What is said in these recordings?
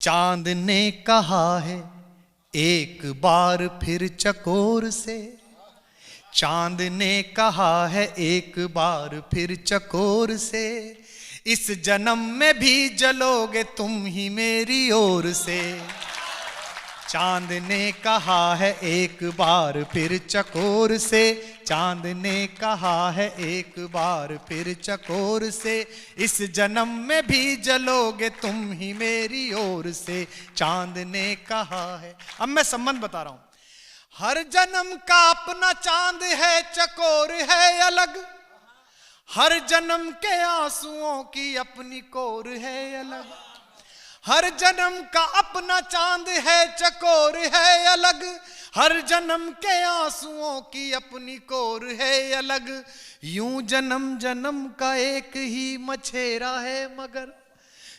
चांद ने कहा है एक बार फिर चकोर से, चांद ने कहा है एक बार फिर चकोर से, इस जन्म में भी जलोगे तुम ही मेरी ओर से। चांद ने कहा है एक बार फिर चकोर से, चांद ने कहा है एक बार फिर चकोर से, इस जन्म में भी जलोगे तुम ही मेरी ओर से। चांद ने कहा है। अब मैं संबंध बता रहा हूं। हर जन्म का अपना चांद है, चकोर है अलग, हर जन्म के आंसुओं की अपनी कोर है अलग। हर जन्म का अपना चांद है, चकोर है अलग, हर जन्म के आंसुओं की अपनी कोर है अलग। यूं जन्म जन्म का एक ही मछेरा है मगर,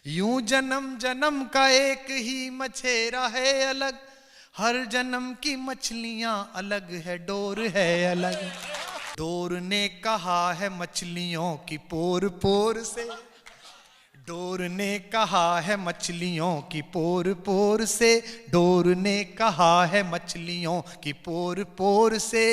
यूं जन्म जन्म का एक ही मछेरा है अलग। हर जन्म की मछलियां अलग है, डोर है अलग। डोर ने कहा है मछलियों की पोर पोर से, डोर ने कहा है मछलियों की पोर पोर से, डोर ने कहा है मछलियों की पोर पोर से,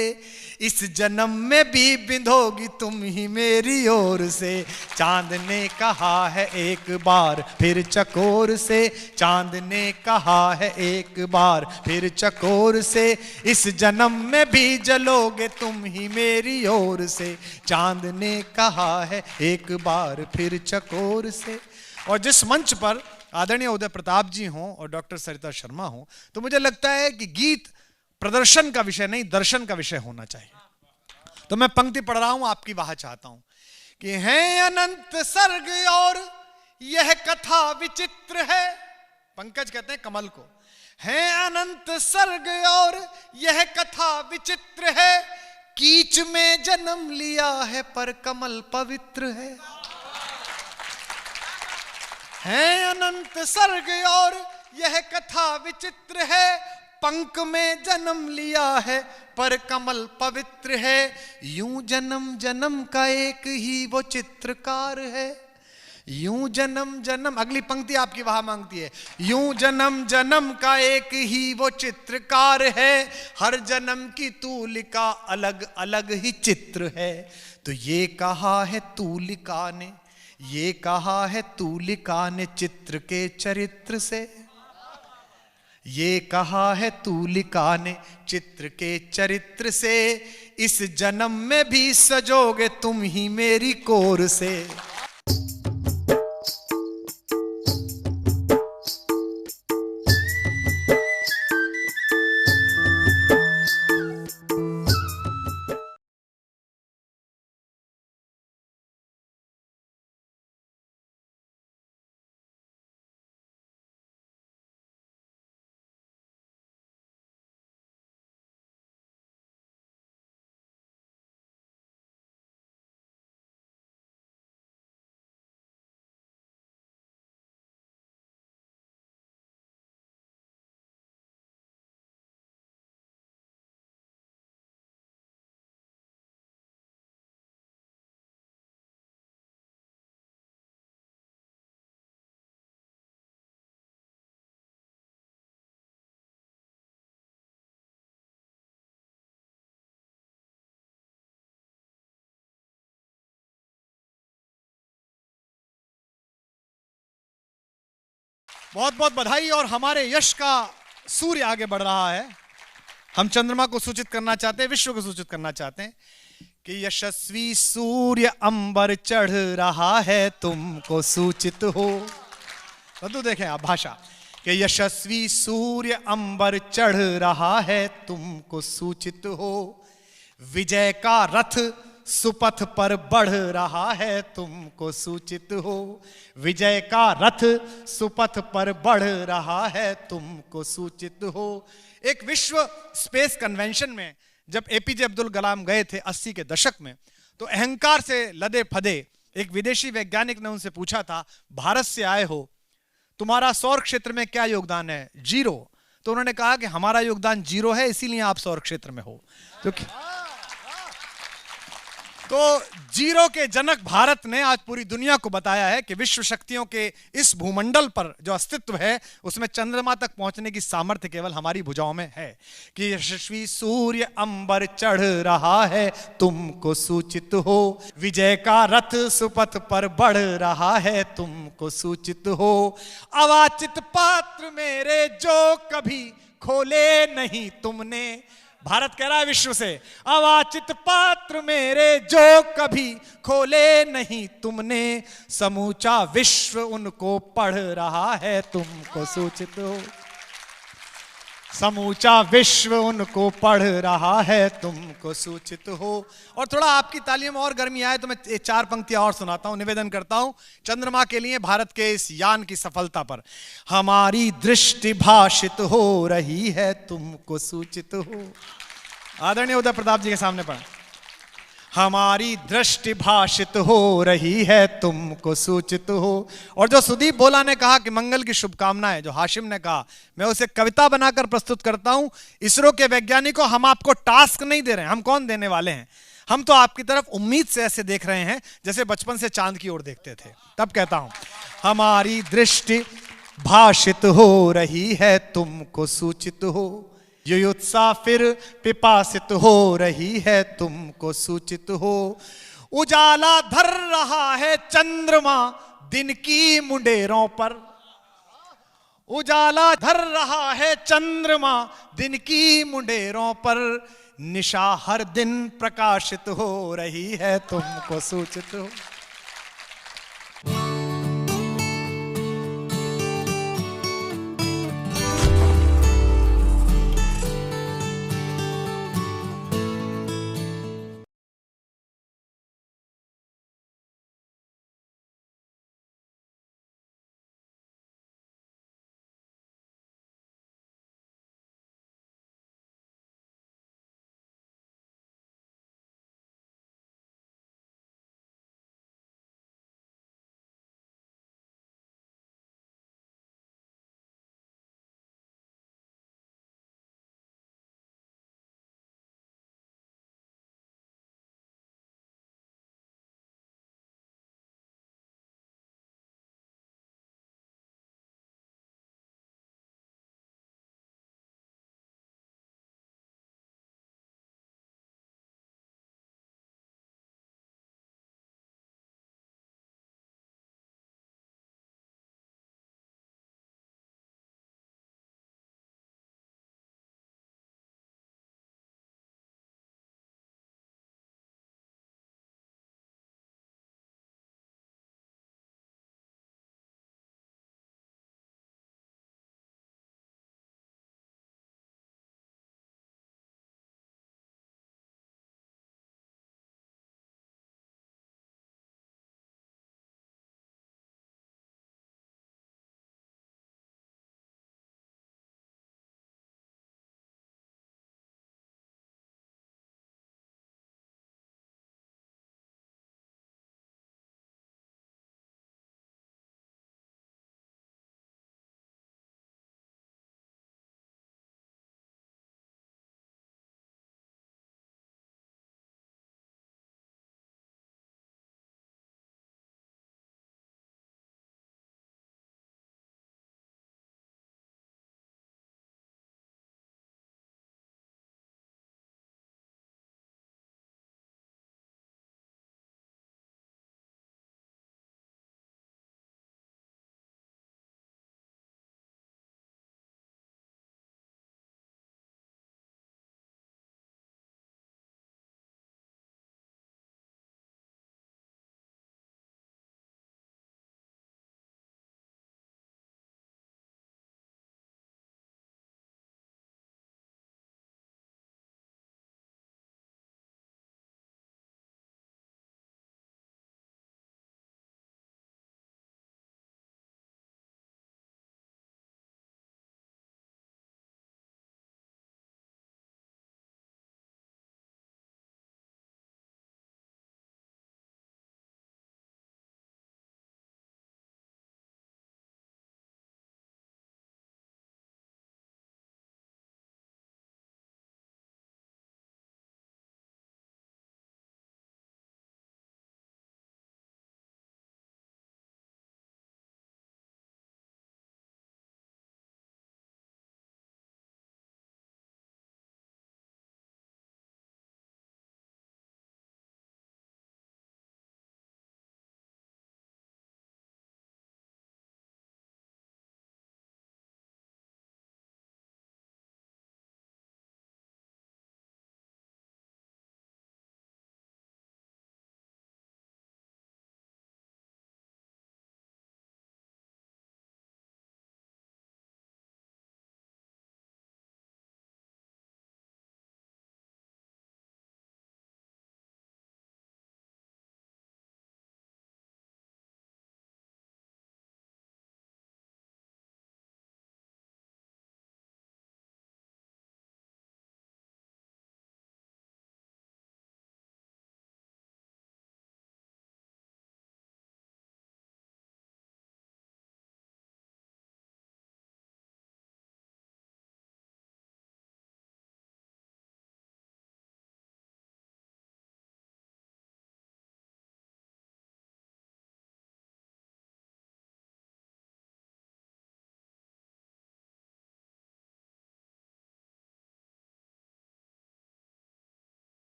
इस जन्म में भी बिंधोगी तुम ही मेरी ओर से। चांद ने कहा है एक बार फिर चकोर से, चांद ने कहा है एक बार फिर चकोर से, इस जन्म में भी जलोगे तुम ही मेरी ओर से। चांद ने कहा है एक बार फिर चकोर से। और जिस मंच पर आदरणीय उदय प्रताप जी हों और डॉक्टर सरिता शर्मा हों, तो मुझे लगता है कि गीत प्रदर्शन का विषय नहीं, दर्शन का विषय होना चाहिए। तो मैं पंक्ति पढ़ रहा हूं, आपकी वाह चाहता हूं कि हैं अनंत सर्ग और यह कथा विचित्र है। पंकज कहते हैं कमल को। हैं अनंत सर्ग और यह कथा विचित्र है, कीच में जन्म लिया है पर कमल पवित्र है। हैं अनंत सर्ग और यह कथा विचित्र है, पंख में जन्म लिया है पर कमल पवित्र है। यूं जन्म जन्म का एक ही वो चित्रकार है, यूं जन्म जन्म। अगली पंक्ति आपकी वहां मांगती है। यूं जन्म जन्म का एक ही वो चित्रकार है, हर जन्म की तूलिका अलग अलग ही चित्र है। तो ये कहा है तूलिका ने, ये कहा है तूलिका ने चित्र के चरित्र से, ये कहा है तूलिका ने चित्र के चरित्र से, इस जन्म में भी सजोगे तुम ही मेरी कोर से। बहुत बहुत बधाई। और हमारे यश का सूर्य आगे बढ़ रहा है। हम चंद्रमा को सूचित करना चाहते हैं, विश्व को सूचित करना चाहते हैं कि यशस्वी सूर्य अंबर चढ़ रहा है, तुमको सूचित हो। तो देखें आप भाषा कि यशस्वी सूर्य अंबर चढ़ रहा है, तुमको सूचित हो। विजय का रथ सुपथ पर बढ़ रहा है, तुमको सूचित हो। विजय का रथ सुपथ पर बढ़ रहा है, तुमको सूचित हो। एक विश्व स्पेस कन्वेंशन में जब एपीजे अब्दुल कलाम गए थे 80 के दशक में, तो अहंकार से लदे फदे एक विदेशी वैज्ञानिक ने उनसे पूछा था, भारत से आए हो, तुम्हारा सौर क्षेत्र में क्या योगदान है? 0। तो उन्होंने कहा कि हमारा योगदान 0 है, इसीलिए आप सौर क्षेत्र में हो। तो जीरो के जनक भारत ने आज पूरी दुनिया को बताया है कि विश्व शक्तियों के इस भूमंडल पर जो अस्तित्व है उसमें चंद्रमा तक पहुंचने की सामर्थ्य केवल हमारी भुजाओं में है कि यशस्वी सूर्य अंबर चढ़ रहा है, तुमको सूचित हो, विजय का रथ सुपथ पर बढ़ रहा है, तुमको सूचित हो, अवाचित पात्र मेरे जो कभी खोले नहीं तुमने। भारत कह रहा है विश्व से, अवाचित पात्र मेरे जो कभी खोले नहीं तुमने, समूचा विश्व उनको पढ़ रहा है, तुमको सूचित हो, समूचा विश्व उनको पढ़ रहा है, तुमको सूचित हो। और थोड़ा आपकी तालियों में और गर्मी आए तो मैं 4 पंक्तियां और सुनाता हूं, निवेदन करता हूं चंद्रमा के लिए भारत के इस यान की सफलता पर। हमारी दृष्टि भाषित हो रही है, तुमको सूचित हो। आदरणीय उदय प्रताप जी के सामने पढ़। हमारी दृष्टि भाषित हो रही है, तुमको सूचित हो। और जो सुदीप भोला ने कहा कि मंगल की शुभकामनाएं, जो हाशिम ने कहा, मैं उसे कविता बनाकर प्रस्तुत करता हूं। इसरो के वैज्ञानिकों, हम आपको टास्क नहीं दे रहे हैं, हम कौन देने वाले हैं, हम तो आपकी तरफ उम्मीद से ऐसे देख रहे हैं जैसे बचपन से चांद की ओर देखते थे। तब कहता हूं, हमारी दृष्टि भाषित हो रही है, तुमको सूचित हो, युयुत्सा फिर पिपासित हो रही है, तुमको सूचित हो, उजाला धर रहा है चंद्रमा दिन की मुंडेरों पर, उजाला धर रहा है चंद्रमा दिन की मुंडेरों पर, निशा हर दिन प्रकाशित हो रही है, तुमको सूचित हो।